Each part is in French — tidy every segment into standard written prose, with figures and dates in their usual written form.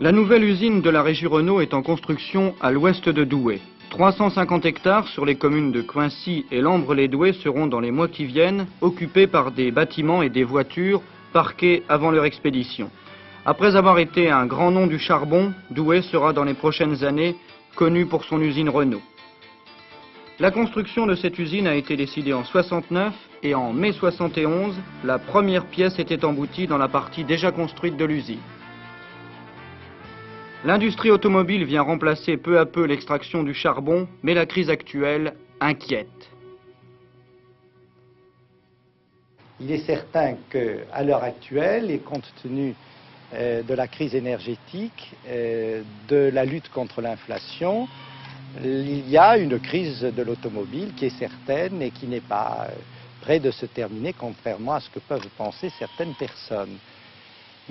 La nouvelle usine de la régie Renault est en construction à l'ouest de Douai. 350 hectares sur les communes de Coincy et Lambre-les-Douais seront dans les mois qui viennent occupés par des bâtiments et des voitures parquées avant leur expédition. Après avoir été un grand nom du charbon, Douai sera dans les prochaines années connu pour son usine Renault. La construction de cette usine a été décidée en 69 et en mai 71, la première pièce était emboutie dans la partie déjà construite de l'usine. L'industrie automobile vient remplacer peu à peu l'extraction du charbon, mais la crise actuelle inquiète. Il est certain qu'à l'heure actuelle, et compte tenu de la crise énergétique, de la lutte contre l'inflation, il y a une crise de l'automobile qui est certaine et qui n'est pas près de se terminer, contrairement à ce que peuvent penser certaines personnes.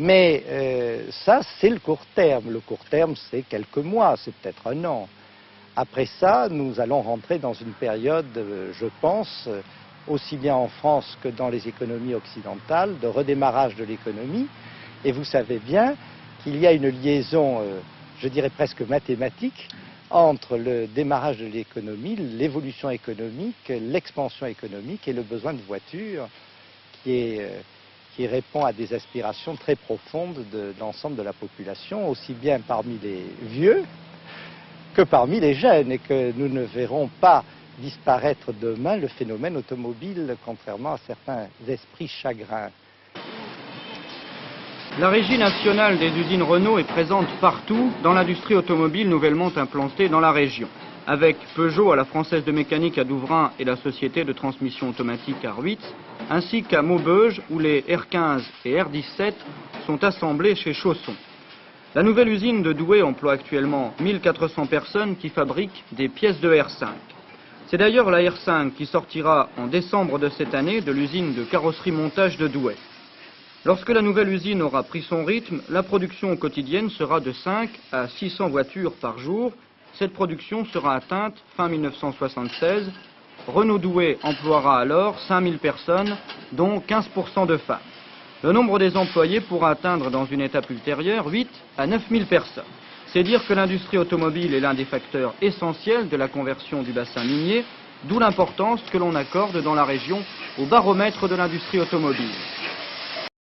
Mais ça, c'est le court terme. Le court terme, c'est quelques mois, c'est peut-être un an. Après ça, nous allons rentrer dans une période, je pense, aussi bien en France que dans les économies occidentales, de redémarrage de l'économie. Et vous savez bien qu'il y a une liaison, je dirais presque mathématique, entre le démarrage de l'économie, l'évolution économique, l'expansion économique et le besoin de voitures qui répond à des aspirations très profondes de l'ensemble de la population, aussi bien parmi les vieux que parmi les jeunes, et que nous ne verrons pas disparaître demain le phénomène automobile, contrairement à certains esprits chagrins. La Régie nationale des usines Renault est présente partout dans l'industrie automobile nouvellement implantée dans la région, avec Peugeot à la Française de Mécanique à Douvrin et la société de transmission automatique à Ruitz, ainsi qu'à Maubeuge où les R15 et R17 sont assemblés chez Chausson. La nouvelle usine de Douai emploie actuellement 1400 personnes qui fabriquent des pièces de R5. C'est d'ailleurs la R5 qui sortira en décembre de cette année de l'usine de carrosserie montage de Douai. Lorsque la nouvelle usine aura pris son rythme, la production quotidienne sera de 5 à 600 voitures par jour. Cette production sera atteinte fin 1976. Renault Douai emploiera alors 5000 personnes, dont 15% de femmes. Le nombre des employés pourra atteindre dans une étape ultérieure 8 à 9000 personnes. C'est dire que l'industrie automobile est l'un des facteurs essentiels de la conversion du bassin minier, d'où l'importance que l'on accorde dans la région au baromètre de l'industrie automobile.